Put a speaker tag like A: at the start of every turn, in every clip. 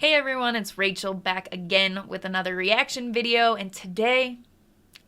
A: Hey everyone, it's Rachel back again with another reaction video, and today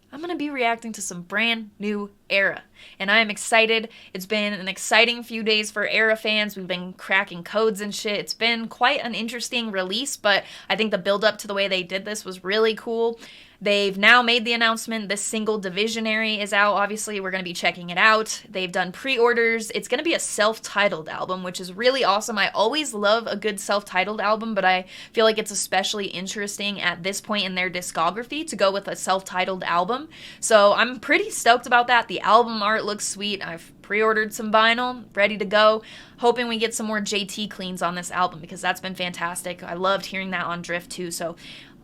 A: I'm going to be reacting to some brand new ERRA, and I am excited. It's been an exciting few days for ERRA fans. We've been cracking codes and shit. It's been quite an interesting release, but I think the build up to the way they did this was really cool. They've now made the announcement. This single Divisionary is out. Obviously, we're going to be checking it out. They've done pre-orders. It's going to be a self-titled album, which is really awesome. I always love a good self-titled album, but I feel like it's especially interesting at this point in their discography to go with a self-titled album. So I'm pretty stoked about that. The album art looks sweet. I've pre-ordered some vinyl, ready to go. Hoping we get some more JT cleans on this album because that's been fantastic. I loved hearing that on Drift too. So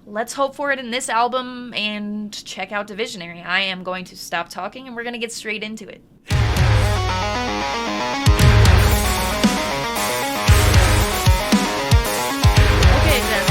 A: let's hope for it in this album and check out Divisionary. I am going to stop talking and we're going to get straight into it. Okay, Jess.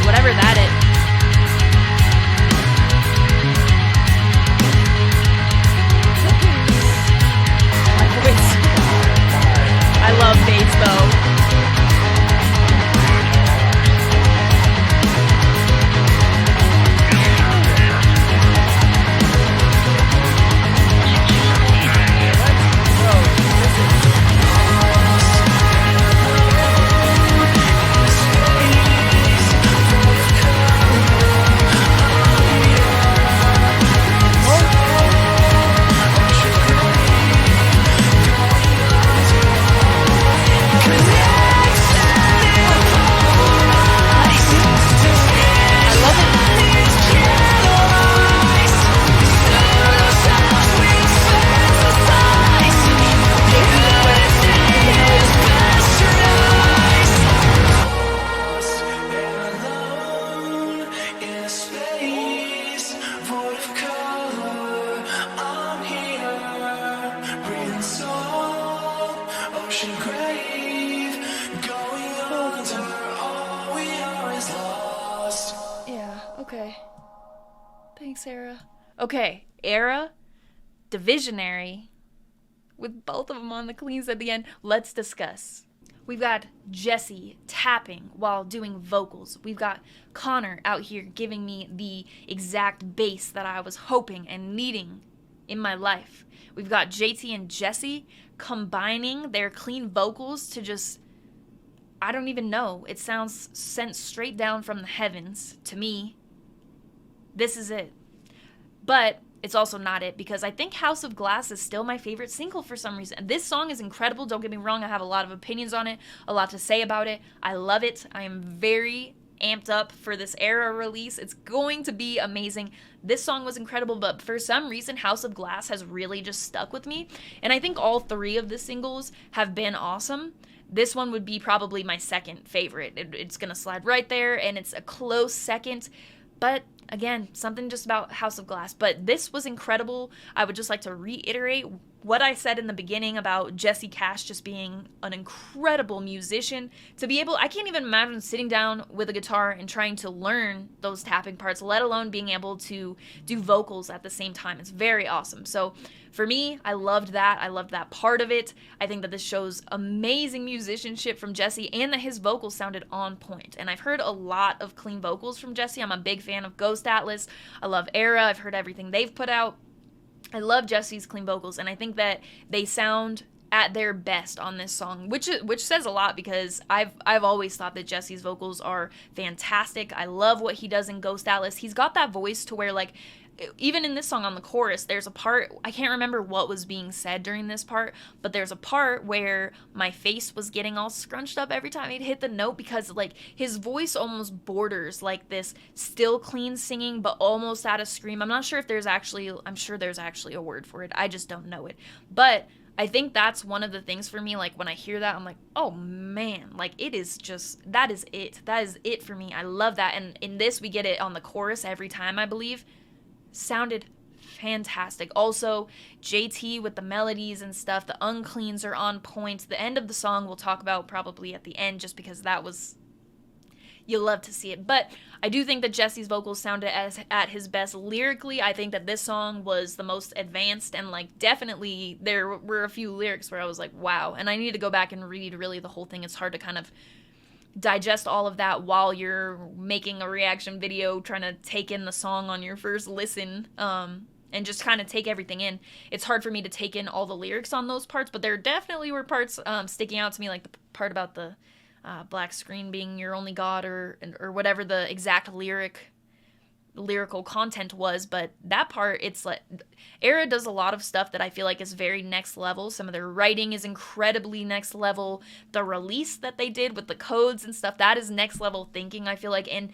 A: Whatever that is. I love bass though. Okay. Thanks, ERRA. Okay, ERRA, Divisionary, with both of them on the cleans at the end. Let's discuss. We've got Jesse tapping while doing vocals. We've got Connor out here giving me the exact bass that I was hoping and needing in my life. We've got JT and Jesse combining their clean vocals to just I don't even know. It sounds sent straight down from the heavens to me. This is it. But it's also not it, because I think House of Glass is still my favorite single for some reason. This song is incredible, don't get me wrong. I have a lot of opinions on it, a lot to say about it. I love it. I am very amped up for this ERRA release. It's going to be amazing. This song was incredible, but for some reason House of Glass has really just stuck with me. And I think all three of the singles have been awesome. This one would be probably my second favorite. It's gonna slide right there, and it's a close second. But again, something just about House of Glass. But this was incredible. I would just like to reiterate what I said in the beginning about Jesse Cash just being an incredible musician. To be able, I can't even imagine sitting down with a guitar and trying to learn those tapping parts, let alone being able to do vocals at the same time. It's very awesome. So for me, I loved that. I loved that part of it. I think that this shows amazing musicianship from Jesse, and that his vocals sounded on point. And I've heard a lot of clean vocals from Jesse. I'm a big fan of Ghost Atlas. I love ERRA. I've heard everything they've put out. I love Jesse's clean vocals, and I think that they sound at their best on this song, which says a lot, because I've always thought that Jesse's vocals are fantastic. I love what he does in Ghost Atlas. He's got that voice to where, like, even in this song on the chorus, there's a part, I can't remember what was being said during this part, but there's a part where my face was getting all scrunched up every time he'd hit the note, because like his voice almost borders like this still clean singing, but almost at a scream. I'm sure there's actually a word for it. I just don't know it. But I think that's one of the things for me, like when I hear that, I'm like, oh man, like it is just, that is it for me. I love that. And in this, we get it on the chorus every time, I believe. Sounded fantastic. Also, JT with the melodies and stuff, the uncleans are on point. The end of the song we'll talk about probably at the end, just because that was, you'll love to see it. But I do think that Jesse's vocals sounded at his best lyrically. I think that this song was the most advanced, and like definitely there were a few lyrics where I was like, wow. And I need to go back and read really the whole thing. It's hard to kind of digest all of that while you're making a reaction video, trying to take in the song on your first listen, and just kind of take everything in. It's hard for me to take in all the lyrics on those parts, but there definitely were parts sticking out to me, like the part about the black screen being your only god, or whatever the exact lyrical content was. But that part, it's like ERRA does a lot of stuff that I feel like is very next level. Some of their writing is incredibly next level. The release that they did with the codes and stuff, that is next level thinking, I feel like. And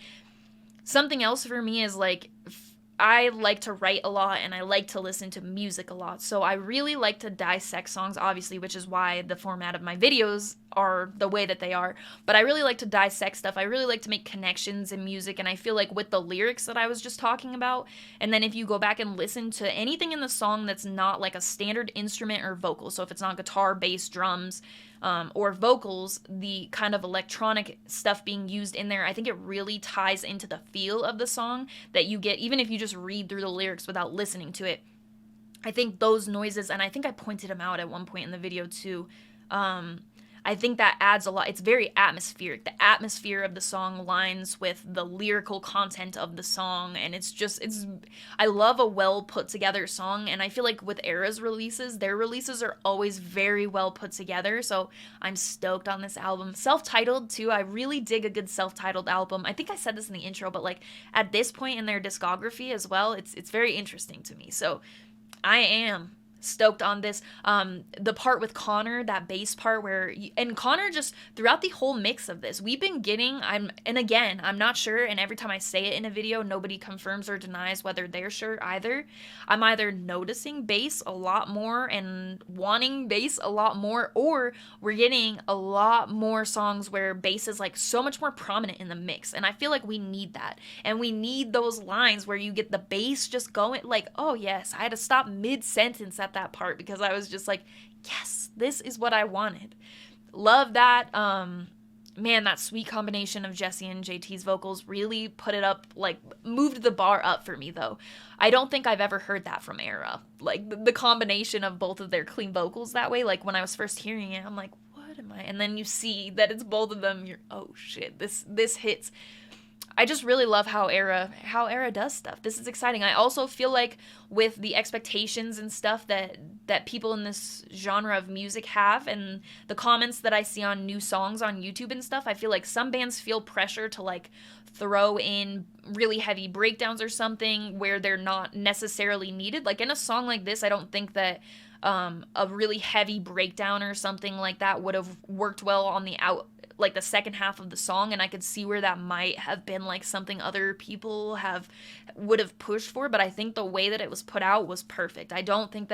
A: something else for me is like, I like to write a lot, and I like to listen to music a lot. So I really like to dissect songs, obviously, which is why the format of my videos are the way that they are. But I really like to dissect stuff. I really like to make connections in music, and I feel like with the lyrics that I was just talking about, and then if you go back and listen to anything in the song that's not like a standard instrument or vocal, so if it's not guitar, bass, drums, or vocals, the kind of electronic stuff being used in there, I think it really ties into the feel of the song that you get, even if you just read through the lyrics without listening to it. I think those noises, and I think I pointed them out at one point in the video too, I think that adds a lot. It's very atmospheric. The atmosphere of the song lines with the lyrical content of the song, and I love a well put together song, and I feel like with ERRA's releases, their releases are always very well put together, so I'm stoked on this album. Self-titled too, I really dig a good self-titled album. I think I said this in the intro, but like at this point in their discography as well, it's very interesting to me, so I am stoked on this. The part with Connor, that bass part and Connor, just throughout the whole mix of this, we've been getting, I'm not sure, and every time I say it in a video, nobody confirms or denies whether they're sure either. I'm either noticing bass a lot more and wanting bass a lot more, or we're getting a lot more songs where bass is like so much more prominent in the mix, and I feel like we need that, and we need those lines where you get the bass just going, like, oh yes, I had to stop mid-sentence at that part because I was just like, yes, this is what I wanted. Love that. Man, that sweet combination of Jesse and JT's vocals really put it up, like moved the bar up for me though. I don't think I've ever heard that from ERRA. Like the combination of both of their clean vocals that way, like when I was first hearing it, I'm like, what am I? And then you see that it's both of them, you're, oh shit, this hits. I just really love how ERRA does stuff. This is exciting. I also feel like with the expectations and stuff that people in this genre of music have, and the comments that I see on new songs on YouTube and stuff, I feel like some bands feel pressure to like throw in really heavy breakdowns or something where they're not necessarily needed. Like in a song like this, I don't think that a really heavy breakdown or something like that would have worked well on like the second half of the song, and I could see where that might have been like something other people would have pushed for, but I think the way that it was put out was perfect. I think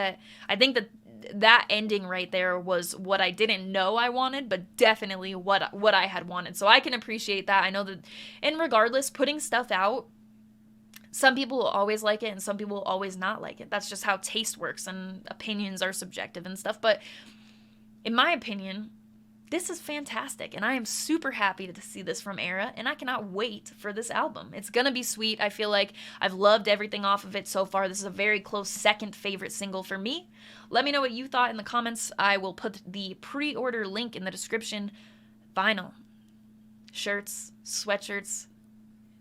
A: that ending right there was what I didn't know I wanted, but definitely what I had wanted. So I can appreciate that. I know that, and regardless, putting stuff out, some people will always like it and some people will always not like it. That's just how taste works, and opinions are subjective and stuff. But in my opinion, this is fantastic, and I am super happy to see this from ERRA, and I cannot wait for this album. It's gonna be sweet. I feel like I've loved everything off of it so far. This is a very close second favorite single for me. Let me know what you thought in the comments. I will put the pre-order link in the description. Vinyl, shirts, sweatshirts,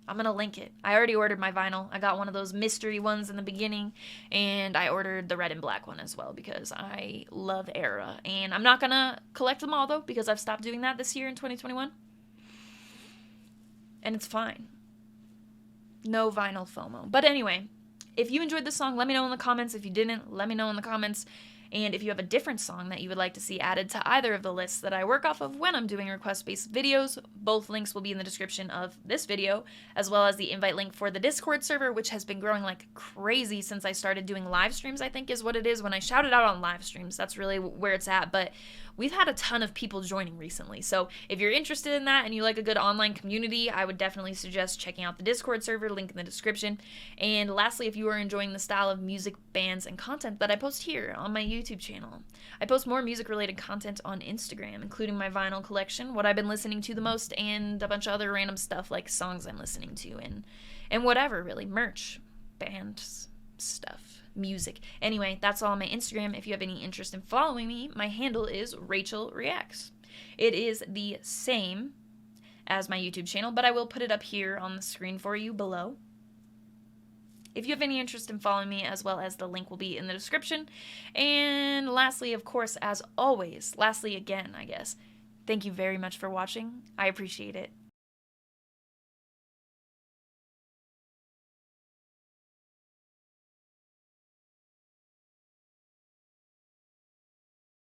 A: I'm going to link it. I already ordered my vinyl. I got one of those mystery ones in the beginning, and I ordered the red and black one as well because I love ERRA. And I'm not going to collect them all, though, because I've stopped doing that this year in 2021. And it's fine. No vinyl FOMO. But anyway, if you enjoyed this song, let me know in the comments. If you didn't, let me know in the comments. And if you have a different song that you would like to see added to either of the lists that I work off of when I'm doing request-based videos, both links will be in the description of this video, as well as the invite link for the Discord server, which has been growing like crazy since I started doing live streams, I think is what it is. When I shout it out on live streams, that's really where it's at. But we've had a ton of people joining recently. So if you're interested in that and you like a good online community, I would definitely suggest checking out the Discord server, link in the description. And lastly, if you are enjoying the style of music, bands, and content that I post here on my YouTube channel, I post more music-related content on Instagram, including my vinyl collection, what I've been listening to the most, and a bunch of other random stuff like songs I'm listening to, and whatever, really, merch, bands, stuff, music. Anyway, that's all on my Instagram. If you have any interest in following me, my handle is Rachel Reacts. It is the same as my YouTube channel, but I will put it up here on the screen for you below. If you have any interest in following me, as well as the link will be in the description. And lastly, of course, as always, lastly again, I guess, thank you very much for watching. I appreciate it.